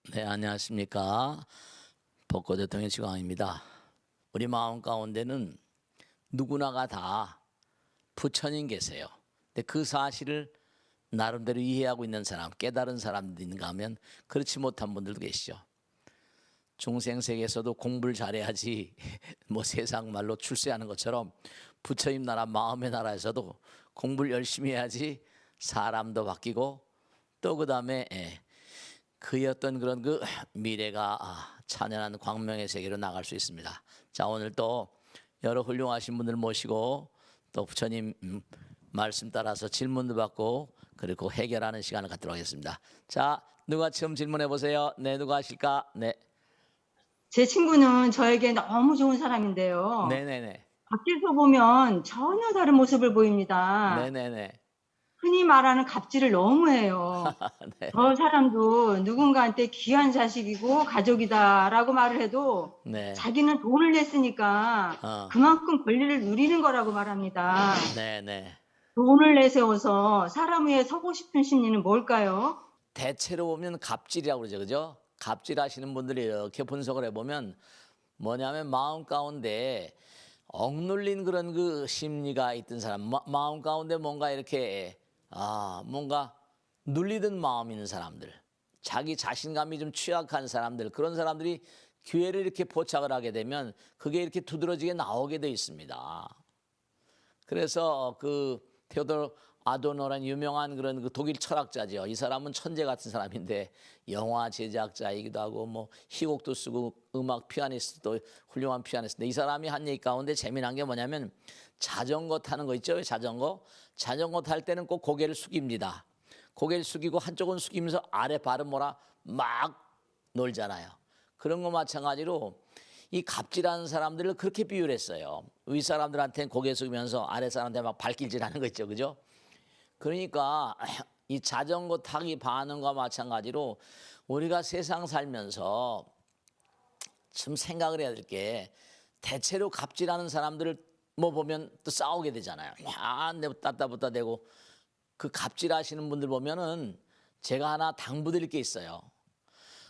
네, 안녕하십니까. 벚꽃 대통령 지광입니다. 우리 마음 가운데는 누구나가 다 부처님 계세요. 근데 그 사실을 나름대로 이해하고 있는 사람, 깨달은 사람들이 있는가 하면 그렇지 못한 분들도 계시죠. 중생 세계에서도 공부를 잘해야지 뭐 세상 말로 출세하는 것처럼 부처님 나라 마음의 나라에서도 공부를 열심히 해야지 사람도 바뀌고 또 그다음에 그의 어떤 그런 그 미래가 찬연한 광명의 세계로 나갈 수 있습니다. 자, 오늘 또 여러 훌륭하신 분들 모시고 또 부처님 말씀 따라서 질문도 받고 그리고 해결하는 시간을 갖도록 하겠습니다. 자, 누가 처음 질문해 보세요. 네, 누가 하실까? 네, 제 친구는 저에게 너무 좋은 사람인데요. 네네네, 밖에서 보면 전혀 다른 모습을 보입니다. 네네네, 흔히 말하는 갑질을 너무해요. 네, 저 사람도 누군가한테 귀한 자식이고 가족이다라고 말을 해도 네, 자기는 돈을 냈으니까 어, 그만큼 권리를 누리는 거라고 말합니다. 네네. 돈을 내세워서 사람 위에 서고 싶은 심리는 뭘까요? 대체로 보면 갑질이라고 그러죠, 그죠? 갑질하시는 분들이 이렇게 분석을 해보면 뭐냐면 마음 가운데 억눌린 그런 그 심리가 있던 사람, 마음 가운데 뭔가 이렇게 뭔가 눌리던 마음 있는 사람들, 자기 자신감이 좀 취약한 사람들, 그런 사람들이 기회를 이렇게 포착을 하게 되면 그게 이렇게 두드러지게 나오게 돼 있습니다. 그래서 그 테오도르 아도노라는 유명한 그런 그 독일 철학자죠. 이 사람은 천재 같은 사람인데 영화 제작자이기도 하고 뭐 희곡도 쓰고 음악 피아니스트도 훌륭한 피아니스트인데 이 사람이 한 얘기 가운데 재미난 게 뭐냐면 자전거 타는 거 있죠. 자전거 탈 때는 꼭 고개를 숙입니다. 고개를 숙이고 한쪽은 숙이면서 아래 발은 뭐라 막 놀잖아요. 그런 거 마찬가지로 이 갑질하는 사람들을 그렇게 비유를 했어요. 위 사람들한테는 고개 숙이면서 아래 사람한테 막 발길질하는 거 있죠, 그죠? 그러니까 이 자전거 타기 반응과 마찬가지로 우리가 세상 살면서 좀 생각을 해야 될 게 대체로 갑질하는 사람들을 뭐 보면 또 싸우게 되잖아요. 내가 따따붙다 대고 그 갑질하시는 분들 보면은 제가 하나 당부드릴 게 있어요.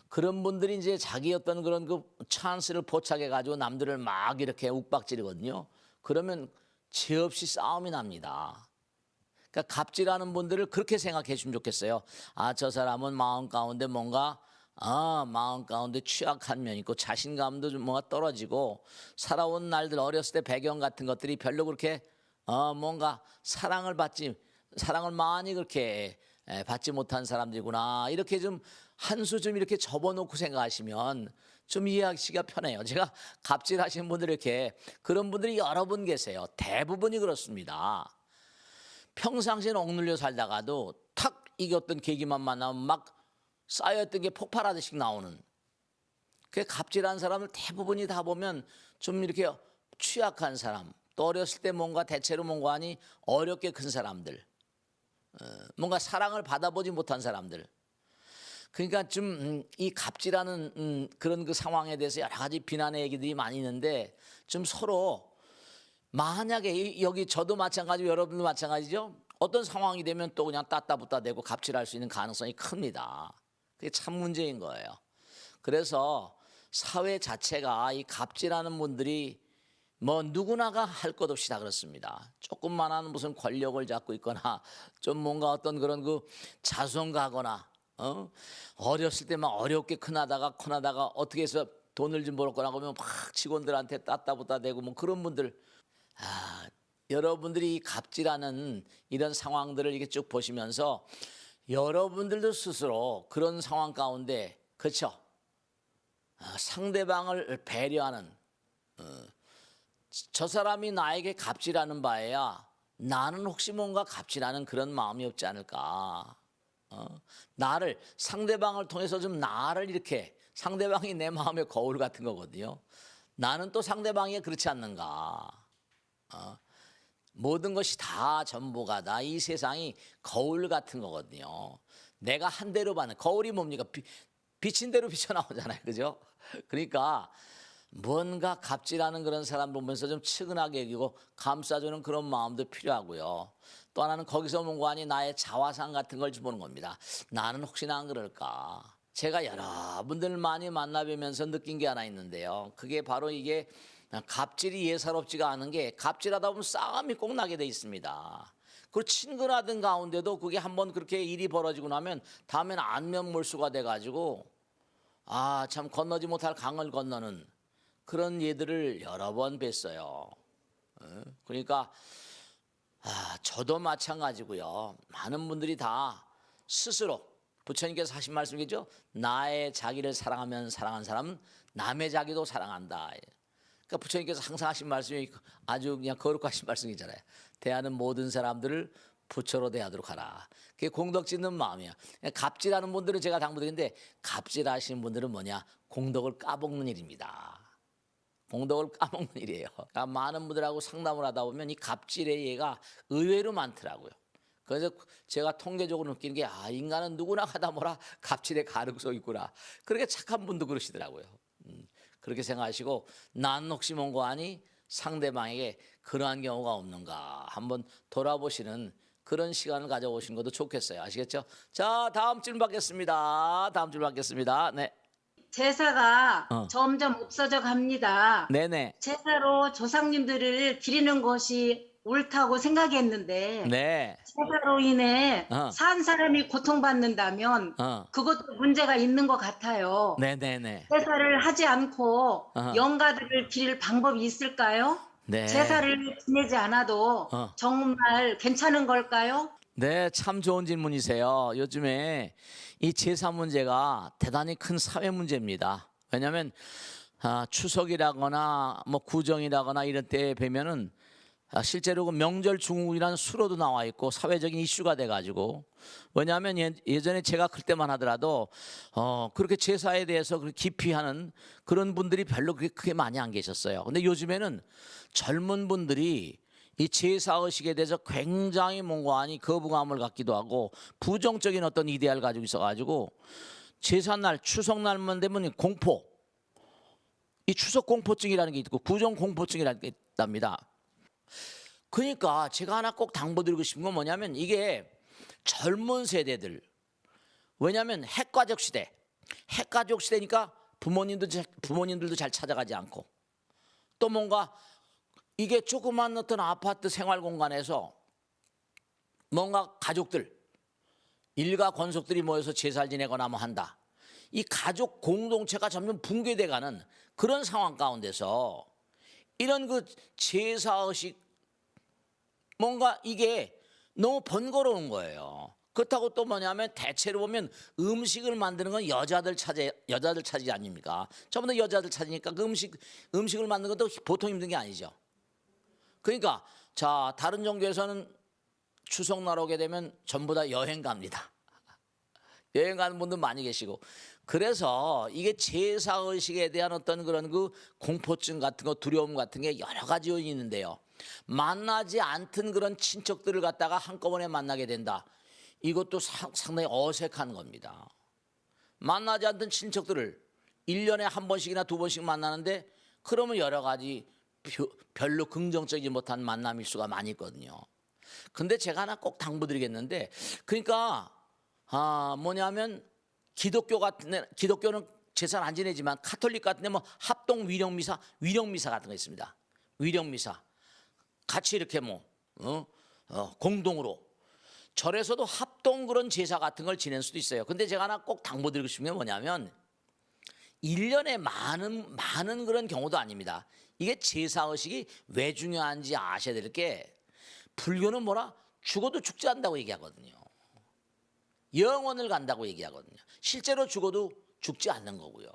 그런 분들이 이제 자기 어떤 그런 그 찬스를 포착해 가지고 남들을 막 이렇게 욱박지르거든요. 그러면 죄 없이 싸움이 납니다. 그러니까 갑질하는 분들을 그렇게 생각해 주면 좋겠어요. 저 사람은 마음 가운데 뭔가 마음 가운데 취약한 면이 있고 자신감도 좀 뭔가 떨어지고 살아온 날들 어렸을 때 배경 같은 것들이 별로 그렇게 뭔가 사랑을 많이 그렇게 받지 못한 사람들이구나. 이렇게 좀 한 수 좀 이렇게 접어놓고 생각하시면 좀 이해하기가 편해요. 제가 갑질하시는 분들 이렇게 그런 분들이 여러 분 계세요. 대부분이 그렇습니다. 평상시에는 억눌려 살다가도 탁 이겼던 계기만 만나면 막 쌓여있던 게 폭발하듯이 나오는 그 갑질한 사람을 대부분이 다 보면 좀 이렇게 취약한 사람 또 어렸을 때 뭔가 대체로 뭔가 하니 어렵게 큰 사람들 뭔가 사랑을 받아보지 못한 사람들 그러니까 좀 이 갑질하는 그런 그 상황에 대해서 여러 가지 비난의 얘기들이 많이 있는데 좀 서로 만약에 여기 저도 마찬가지고 여러분도 마찬가지죠. 어떤 상황이 되면 또 그냥 따따붙다 대고 갑질할 수 있는 가능성이 큽니다. 그게 참 문제인 거예요. 그래서 사회 자체가 이 갑질하는 분들이 뭐 누구나가 할 것 없이 다 그렇습니다. 조금만한 무슨 권력을 잡고 있거나 좀 뭔가 어떤 그런 그 자손가거나 어렸을 때 막 어렵게 커나다가 어떻게 해서 돈을 좀 벌었거나 그러면 막 직원들한테 따따붙다 대고 뭐 그런 분들 여러분들이 갑질하는 이런 상황들을 이렇게 쭉 보시면서 여러분들도 스스로 그런 상황 가운데 그렇죠? 상대방을 배려하는 저 사람이 나에게 갑질하는 바에야 나는 혹시 뭔가 갑질하는 그런 마음이 없지 않을까? 나를 상대방을 통해서 좀 나를 이렇게 상대방이 내 마음의 거울 같은 거거든요. 나는 또 상대방이 그렇지 않는가? 모든 것이 다 전부가 다 이 세상이 거울 같은 거거든요. 내가 한 대로 받는 거울이 뭡니까? 비친 대로 비쳐 나오잖아요. 그죠? 그러니까 뭔가 갑질하는 그런 사람 보면서 좀 측은하게 여기고 감싸주는 그런 마음도 필요하고요. 또 하나는 거기서 뭔가 아니 나의 자화상 같은 걸 보는 겁니다. 나는 혹시나 안 그럴까? 제가 여러분들 많이 만나뵈면서 느낀 게 하나 있는데요. 그게 바로 이게 갑질이 예사롭지가 않은 게 갑질하다 보면 싸움이 꼭 나게 돼 있습니다. 그리고 친근하던 가운데도 그게 한번 그렇게 일이 벌어지고 나면 다음에는 안면몰수가 돼가지고 참 건너지 못할 강을 건너는 그런 예들을 여러 번 뵀어요. 그러니까 저도 마찬가지고요. 많은 분들이 다 스스로 부처님께서 하신 말씀이죠. 나의 자기를 사랑하면 사랑한 사람은 남의 자기도 사랑한다. 그러니까 부처님께서 항상 하신 말씀이 아주 그냥 거룩하신 말씀이잖아요. 대하는 모든 사람들을 부처로 대하도록 하라. 그게 공덕 짓는 마음이야. 갑질하는 분들은 제가 당부드리는데 갑질하시는 분들은 뭐냐? 공덕을 까먹는 일입니다. 공덕을 까먹는 일이에요. 그러니까 많은 분들하고 상담을 하다 보면 이 갑질의 예가 의외로 많더라고요. 그래서 제가 통계적으로 느끼는 게 인간은 누구나 가다 뭐라 갑질의 가능성이 있구나. 그렇게 착한 분도 그러시더라고요. 그렇게 생각하시고 난 혹시 뭔가 아니 상대방에게 그러한 경우가 없는가 한번 돌아보시는 그런 시간을 가져보시는 것도 좋겠어요. 아시겠죠? 자, 다음 질문 받겠습니다. 다음 질문 받겠습니다. 네. 제사가 점점 없어져 갑니다. 네네. 제사로 조상님들을 기리는 것이 옳다고 생각했는데 네. 제사로 인해 산 사람이 고통받는다면 그것도 문제가 있는 것 같아요. 네네네. 제사를 하지 않고 영가들을 기릴 방법이 있을까요? 네. 제사를 지내지 않아도 정말 괜찮은 걸까요? 네, 참 좋은 질문이세요. 요즘에 이 제사 문제가 대단히 큰 사회 문제입니다. 왜냐하면 추석이라거나 뭐 구정이라거나 이런 때에 뵈면은 실제로 그 명절 중국이라는 수로도 나와 있고 사회적인 이슈가 돼가지고 왜냐하면 예전에 제가 클 때만 하더라도 그렇게 제사에 대해서 그렇게 깊이 하는 그런 분들이 별로 그렇게 크게 많이 안 계셨어요. 근데 요즘에는 젊은 분들이 이 제사의식에 대해서 굉장히 뭔가 아니 거부감을 갖기도 하고 부정적인 어떤 이데아를 가지고 있어가지고 제사날 추석날만 되면 공포, 이 추석 공포증이라는 게 있고 구정 공포증이라는 게 있답니다. 그러니까 제가 하나 꼭 당부드리고 싶은 건 뭐냐면 이게 젊은 세대들, 왜냐하면 핵가족 시대니까 부모님들도 잘 찾아가지 않고 또 뭔가 이게 조그만 어떤 아파트 생활 공간에서 뭔가 가족들 일가 권속들이 모여서 제사를 지내거나 뭐 한다. 이 가족 공동체가 점점 붕괴돼가는 그런 상황 가운데서 이런 그 제사의식 뭔가 이게 너무 번거로운 거예요. 그렇다고 또 뭐냐면 대체로 보면 음식을 만드는 건 여자들 차지 아닙니까? 전부 다 여자들 차지니까 그 음식을 만드는 것도 보통 힘든 게 아니죠. 그러니까 자 다른 종교에서는 추석날 오게 되면 전부 다 여행 갑니다. 여행 가는 분들 많이 계시고 그래서 이게 제사의식에 대한 어떤 그런 그 공포증 같은 거 두려움 같은 게 여러 가지 요인이 있는데요. 만나지 않던 그런 친척들을 갖다가 한꺼번에 만나게 된다. 이것도 상당히 어색한 겁니다. 만나지 않던 친척들을 1년에 한 번씩이나 두 번씩 만나는데 그러면 여러 가지 별로 긍정적이지 못한 만남일 수가 많이 있거든요. 근데 제가 하나 꼭 당부드리겠는데 그러니까 뭐냐면 기독교는 제사를 안 지내지만 카톨릭 같은 데 뭐 합동 위령미사 같은 거 있습니다. 위령미사 같이 이렇게 뭐 공동으로 절에서도 합동 그런 제사 같은 걸 지낼 수도 있어요. 근데 제가 하나 꼭 당부드리고 싶은 게 뭐냐면 1년에 많은 그런 경우도 아닙니다. 이게 제사의식이 왜 중요한지 아셔야 될 게 불교는 뭐라 죽어도 죽지 않는다고 얘기하거든요. 영원을 간다고 얘기하거든요. 실제로 죽어도 죽지 않는 거고요.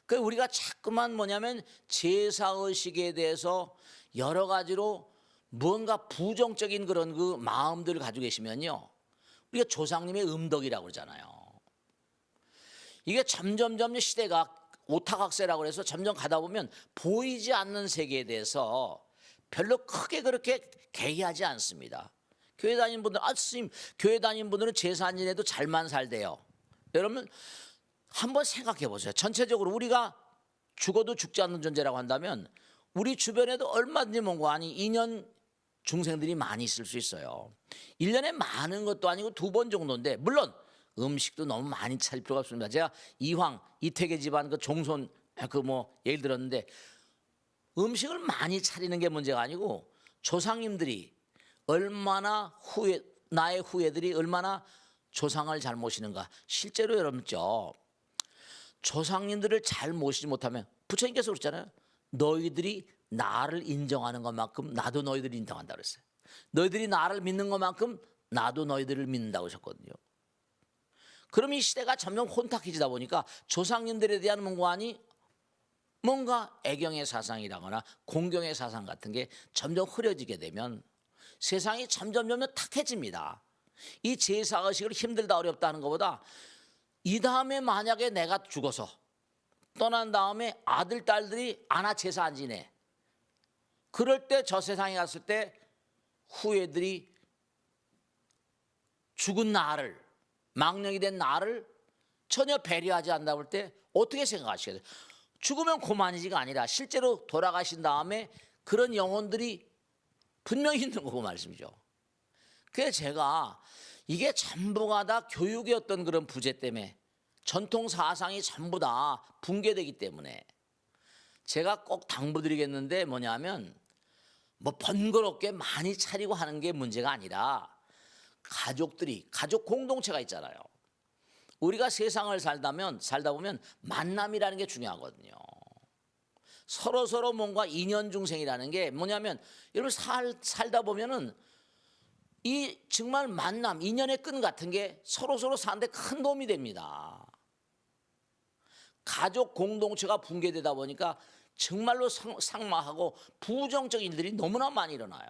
그러니까 우리가 자꾸만 뭐냐면 제사의식에 대해서 여러 가지로 뭔가 부정적인 그런 그 마음들을 가지고 계시면요. 우리가 조상님의 음덕이라고 그러잖아요. 이게 점점 시대가 오타각세라고 해서 점점 가다 보면 보이지 않는 세계에 대해서 별로 크게 그렇게 개의하지 않습니다. 교회 다니는 분들, 스님, 교회 다니는 분들은 제사 안 지내도 잘만 살대요. 여러분 한번 생각해 보세요. 전체적으로 우리가 죽어도 죽지 않는 존재라고 한다면 우리 주변에도 얼마든지 뭔가 아니 인연 중생들이 많이 있을 수 있어요. 1년에 많은 것도 아니고 2번 정도인데 물론 음식도 너무 많이 차릴 필요가 없습니다. 제가 이황 이태계 집안 그 종손 예를 들었는데 음식을 많이 차리는 게 문제가 아니고 조상님들이 얼마나 나의 후예들이 얼마나 조상을 잘 모시는가. 실제로 여러분죠, 조상님들을 잘 모시지 못하면 부처님께서 그랬잖아요. 너희들이 나를 인정하는 것만큼 나도 너희들을 인정한다 그랬어요. 너희들이 나를 믿는 것만큼 나도 너희들을 믿는다고 하셨거든요. 그럼 이 시대가 점점 혼탁해지다 보니까 조상님들에 대한 뭔가 애경의 사상이라거나 공경의 사상 같은 게 점점 흐려지게 되면 세상이 점점 탁해집니다. 이 제사의식을 힘들다 어렵다 하는 것보다 이 다음에 만약에 내가 죽어서 떠난 다음에 아들, 딸들이 아나 제사 안 지내. 그럴 때 저 세상에 갔을 때 후예들이 죽은 나를, 망령이 된 나를 전혀 배려하지 않는다고 할 때 어떻게 생각하시겠어요? 죽으면 고만이지가 아니라 실제로 돌아가신 다음에 그런 영혼들이 분명히 있는 거고 말씀이죠. 그래서 제가 이게 전부가 다 교육의 어떤 그런 부재 때문에 전통 사상이 전부 다 붕괴되기 때문에 제가 꼭 당부드리겠는데 뭐냐면 번거롭게 많이 차리고 하는 게 문제가 아니라 가족 공동체가 있잖아요. 우리가 세상을 살다 보면 만남이라는 게 중요하거든요. 서로 뭔가 인연 중생이라는 게 뭐냐면 여러분 살다 보면은 이 정말 만남, 인연의 끈 같은 게 서로 사는데 큰 도움이 됩니다. 가족 공동체가 붕괴되다 보니까 정말로 상마하고 부정적인 일들이 너무나 많이 일어나요.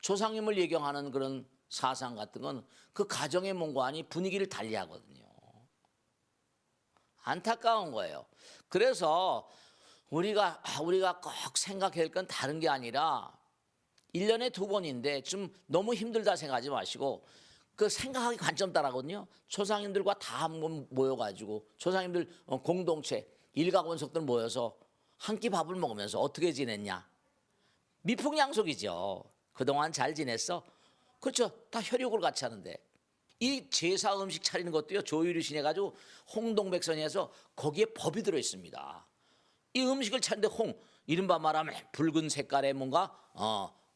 조상님을 예경하는 그런 사상 같은 건 그 가정의 몸과니 분위기를 달리하거든요. 안타까운 거예요. 그래서 우리가 꼭 생각해야 할 건 다른 게 아니라 1년에 2번인데 좀 너무 힘들다 생각하지 마시고 그 생각하기 관점 따라거든요. 조상님들과 다 한번 모여가지고 조상님들 공동체 일가원석들 모여서 한 끼 밥을 먹으면서 어떻게 지냈냐. 미풍양속이죠. 그동안 잘 지냈어? 그렇죠. 다 혈육을 같이 하는데 이 제사 음식 차리는 것도요. 조유리신 해가지고 홍동백선에서 거기에 법이 들어있습니다. 이 음식을 차리는데 이른바 말하면 붉은 색깔의 뭔가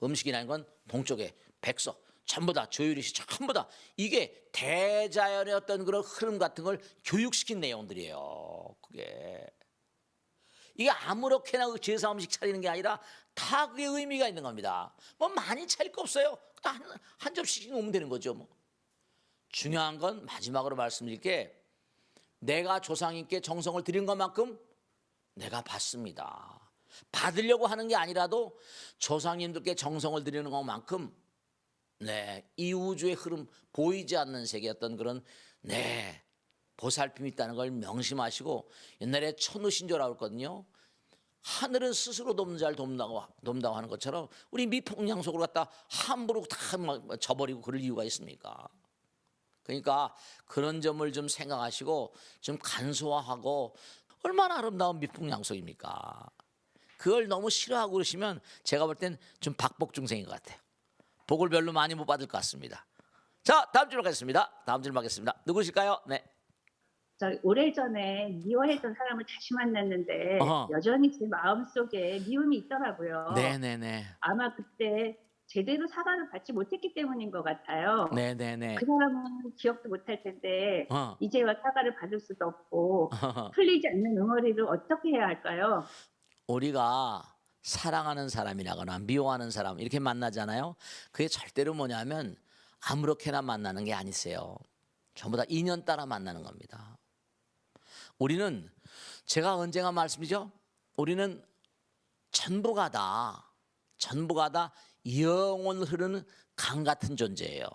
음식이라는 건 동쪽에 백석 전부 다 조유리시 전부 다 이게 대자연의 어떤 그런 흐름 같은 걸 교육시킨 내용들이에요. 이게 아무렇게나 제사 음식 차리는 게 아니라 다 그게 의미가 있는 겁니다. 많이 차릴 거 없어요. 한 접시씩 놓으면 되는 거죠. 중요한 건 마지막으로 말씀드릴 게 내가 조상님께 정성을 드린 것만큼 내가 받습니다. 받으려고 하는 게 아니라도 조상님들께 정성을 드리는 것만큼 이 우주의 흐름 보이지 않는 세계의 어떤 그런 보살핌이 있다는 걸 명심하시고 옛날에 천우신조라고 했거든요. 하늘은 스스로 돕는 자를 돕는다고 하는 것처럼 우리 미풍양속으로 갖다 함부로 다 져버리고 그럴 이유가 있습니까? 그러니까 그런 점을 좀 생각하시고 좀 간소화하고 얼마나 아름다운 미풍양속입니까? 그걸 너무 싫어하고 그러시면 제가 볼 땐 좀 박복중생인 것 같아요. 복을 별로 많이 못 받을 것 같습니다. 자, 다음 질문 가겠습니다. 다음 질문 하겠습니다. 누구실까요? 네. 오래전에 미워했던 사람을 다시 만났는데 여전히 제 마음속에 미움이 있더라고요. 네네네. 아마 그때 제대로 사과를 받지 못했기 때문인 것 같아요. 네네네. 그 사람은 기억도 못할 텐데 이제와 사과를 받을 수도 없고 풀리지 않는 응어리를 어떻게 해야 할까요? 우리가 사랑하는 사람이라거나 미워하는 사람 이렇게 만나잖아요. 그게 절대로 뭐냐면 아무렇게나 만나는 게 아니세요. 전부 다 인연 따라 만나는 겁니다. 우리는 제가 언젠가 말씀이죠. 우리는 전부가 다 영원을 흐르는 강 같은 존재예요.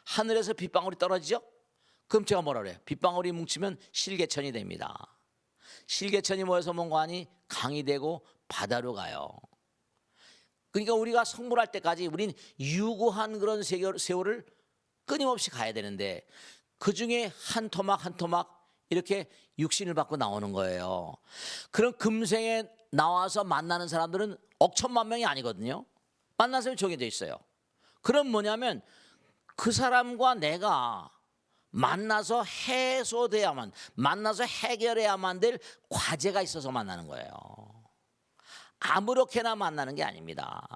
하늘에서 빗방울이 떨어지죠? 그럼 제가 뭐라 그래요? 빗방울이 뭉치면 실개천이 됩니다. 실개천이 모여서 뭔가 하니 강이 되고 바다로 가요. 그러니까 우리가 성불할 때까지 우린 유구한 그런 세월을 끊임없이 가야 되는데 그중에 한 토막 한 토막 이렇게 육신을 받고 나오는 거예요. 그런 금생에 나와서 만나는 사람들은 억천만 명이 아니거든요. 만나서 정해져 있어요. 그럼 뭐냐면 그 사람과 내가 만나서 해소돼야만, 만나서 해결해야만 될 과제가 있어서 만나는 거예요. 아무렇게나 만나는 게 아닙니다.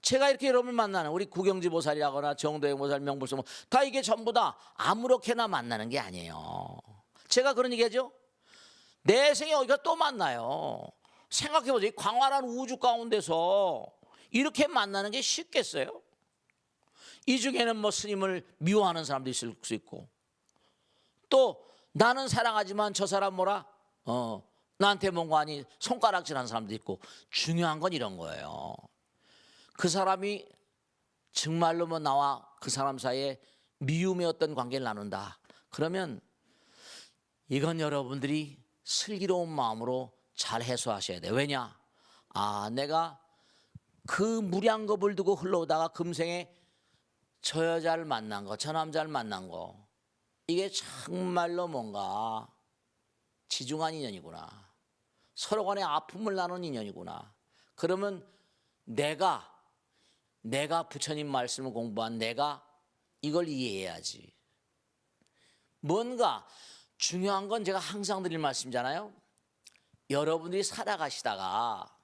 제가 이렇게 여러분을 만나는 우리 구경지 보살이라거나 정도의 보살, 명불성 다 이게 전부 다 아무렇게나 만나는 게 아니에요. 제가 그런 얘기하죠. 내 생에 어디가 또 만나요. 생각해보세요. 광활한 우주 가운데서 이렇게 만나는 게 쉽겠어요? 이 중에는 뭐 스님을 미워하는 사람도 있을 수 있고, 또 나는 사랑하지만 저 사람 뭐라 나한테 뭔가 아니 손가락질하는 사람도 있고, 중요한 건 이런 거예요. 그 사람이 정말로 뭐 나와 그 사람 사이에 미움의 어떤 관계를 나눈다. 그러면 이건 여러분들이 슬기로운 마음으로 잘 해소하셔야 돼요. 왜냐? 내가 그 무량겁을 두고 흘러오다가 금생에 저 여자를 만난 거, 저 남자를 만난 거, 이게 정말로 뭔가 지중한 인연이구나. 서로 간에 아픔을 나눈 인연이구나. 그러면 내가 부처님 말씀을 공부한 내가 이걸 이해해야지. 뭔가 중요한 건 제가 항상 드릴 말씀이잖아요. 여러분들이 살아가시다가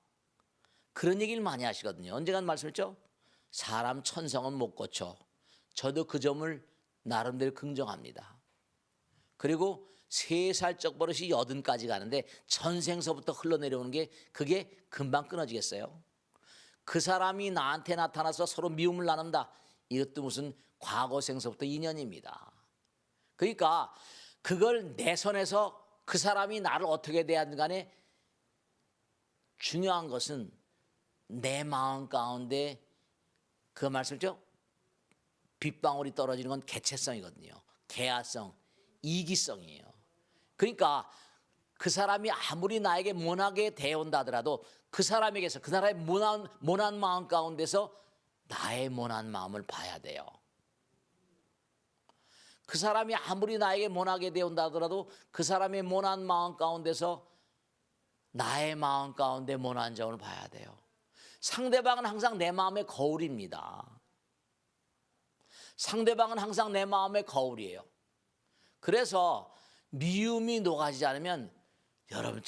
그런 얘기를 많이 하시거든요. 언젠간 말씀했죠. 사람 천성은 못 고쳐. 저도 그 점을 나름대로 긍정합니다. 그리고 3살적 버릇이 80까지 가는데 전생서부터 흘러내려오는 게 그게 금방 끊어지겠어요? 그 사람이 나한테 나타나서 서로 미움을 나눈다. 이것도 무슨 과거생서부터 인연입니다. 그러니까 그걸 내 손에서 그 사람이 나를 어떻게 대하든 간에 중요한 것은 내 마음 가운데 그 말씀이죠. 빗방울이 떨어지는 건 개체성이거든요. 개화성, 이기성이에요. 그러니까 그 사람이 아무리 나에게 모나게 대온다 하더라도 그 사람에게서 그 사람의 모난 마음 가운데서 나의 모난 마음을 봐야 돼요. 그 사람이 아무리 나에게 모나게 대온다 하더라도 그 사람의 모난 마음 가운데서 나의 마음 가운데 모난 점을 봐야 돼요. 상대방은 항상 내 마음의 거울입니다. 상대방은 항상 내 마음의 거울이에요. 그래서 미움이 녹아지지 않으면 여러분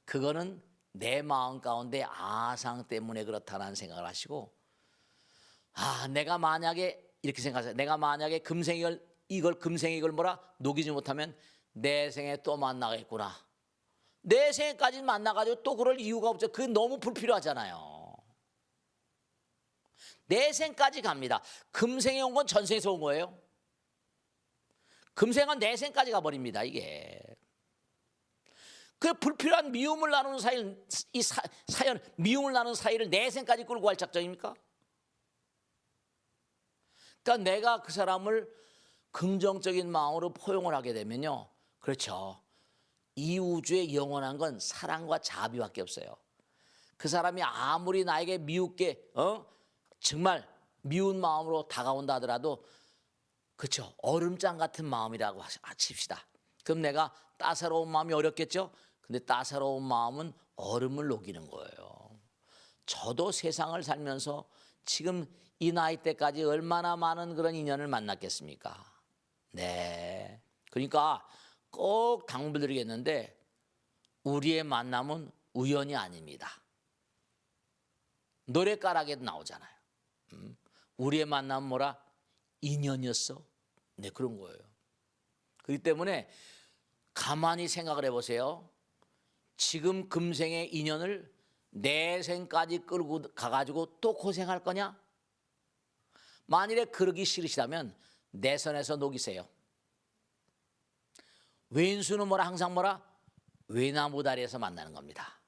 그거는 내 마음 가운데 아상 때문에 그렇다는 생각을 하시고, 내가 만약에 이렇게 생각하세요. 내가 만약에 금생에 이걸 뭐라 녹이지 못하면 내 생에 또 만나겠구나. 내 생에까지 만나가지고 또 그럴 이유가 없죠. 그게 너무 불필요하잖아요. 내 생까지 갑니다. 금생에 온 건 전생에서 온 거예요. 금생은 내 생까지 가버립니다. 이게 그 불필요한 미움을 나누는 사이를 미움을 나누는 사이를 내 생까지 끌고 갈 작정입니까? 그러니까 내가 그 사람을 긍정적인 마음으로 포용을 하게 되면요, 그렇죠. 이 우주에 영원한 건 사랑과 자비밖에 없어요. 그 사람이 아무리 나에게 미웃게 정말 미운 마음으로 다가온다 하더라도, 그렇죠, 얼음장 같은 마음이라고 칩시다. 그럼 내가 따사로운 마음이 어렵겠죠. 근데 따사로운 마음은 얼음을 녹이는 거예요. 저도 세상을 살면서 지금 이 나이 때까지 얼마나 많은 그런 인연을 만났겠습니까? 네. 그러니까 꼭 당부드리겠는데, 우리의 만남은 우연이 아닙니다. 노래가락에도 나오잖아요. 우리의 만남은 뭐라? 인연이었어. 네, 그런 거예요. 그렇기 때문에 가만히 생각을 해보세요. 지금 금생의 인연을 내 생까지 끌고 가가지고 또 고생할 거냐? 만일에 그러기 싫으시다면 내 손에서 녹이세요. 왼수는 뭐라? 항상 뭐라? 외나무 다리에서 만나는 겁니다.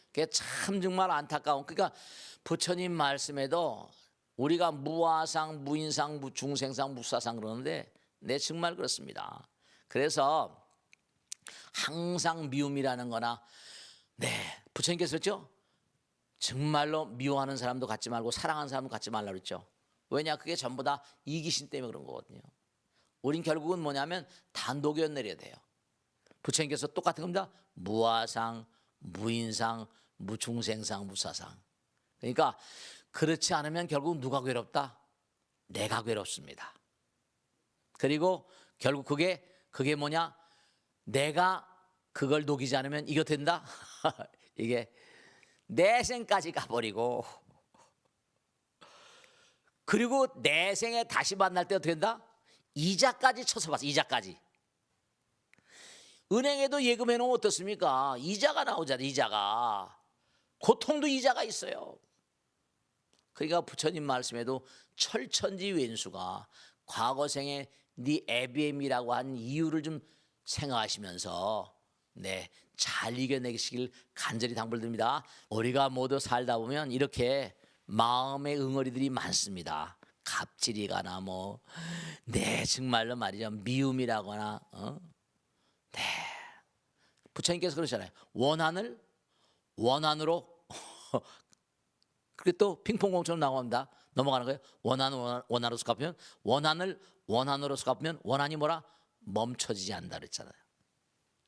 그게 참 정말 안타까운, 그러니까 부처님 말씀에도 우리가 무아상, 무인상, 무중생상, 무사상 그러는데 정말 그렇습니다. 그래서 항상 미움이라는 거나, 부처님께서 그랬죠? 정말로 미워하는 사람도 갖지 말고 사랑하는 사람도 갖지 말라고 그랬죠. 왜냐? 그게 전부 다 이기심 때문에 그런 거거든요. 우린 결국은 뭐냐면 단독연 내려야 돼요. 부처님께서 똑같은 겁니다. 무아상, 무인상, 무중생상, 무사상. 그러니까 그렇지 않으면 결국 누가 괴롭다? 내가 괴롭습니다. 그리고 결국 그게 뭐냐? 내가 그걸 녹이지 않으면 이거 된다? 이게 내 생까지 가버리고, 그리고 내 생에 다시 만날 때 어떻게 된다? 이자까지 쳐서 봤어. 이자까지. 은행에도 예금해 놓으면 어떻습니까? 이자가 나오잖아요. 이자가. 고통도 이자가 있어요. 그러니까 부처님 말씀에도 철천지 왼수가 과거생에 네 애비엠이라고 한 이유를 좀 생각하시면서 잘 이겨내시길 간절히 당부드립니다. 우리가 모두 살다 보면 이렇게 마음의 응어리들이 많습니다. 갑질이거나 정말로 말이죠, 미움이라거나 부처님께서 그러잖아요. 원한을 원한으로 그게 또 핑퐁공처럼 나옵니다. 넘어가는 거예요. 원한으로 갚으면 원한을 원한으로 갚으면 원한이 뭐라? 멈춰지지 않는다 그랬잖아요.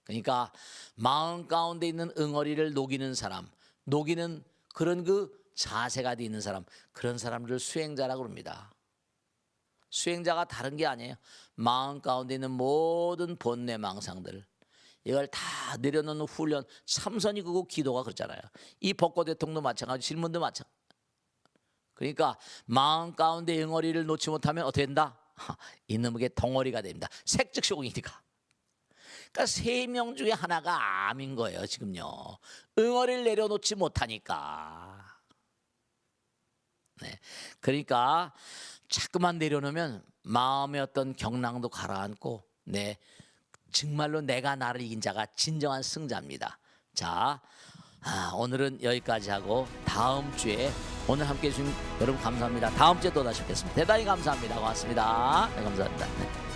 그러니까 마음 가운데 있는 응어리를 녹이는 사람, 녹이는 그런 그 자세가 돼 있는 사람, 그런 사람들을 수행자라고 합니다. 수행자가 다른 게 아니에요. 마음 가운데 있는 모든 본뇌 망상들, 이걸 다 내려놓는 훈련, 참선이 그거 기도가 그렇잖아요. 이 벚꽃 대통도 마찬가지, 질문도 마찬가지. 그러니까 마음 가운데 응어리를 놓지 못하면 어떻게 된다? 이놈에게 덩어리가 됩니다. 색즉쇼공이니까. 그러니까 3명 중에 하나가 암인 거예요. 지금요. 응어리를 내려놓지 못하니까. 그러니까 자꾸만 내려놓으면 마음의 어떤 경랑도 가라앉고, 정말로 내가 나를 이긴 자가 진정한 승자입니다. 자, 오늘은 여기까지 하고 다음 주에, 오늘 함께해 주신 여러분 감사합니다. 다음 주에 또 다시 뵙겠습니다. 대단히 감사합니다. 고맙습니다. 감사합니다.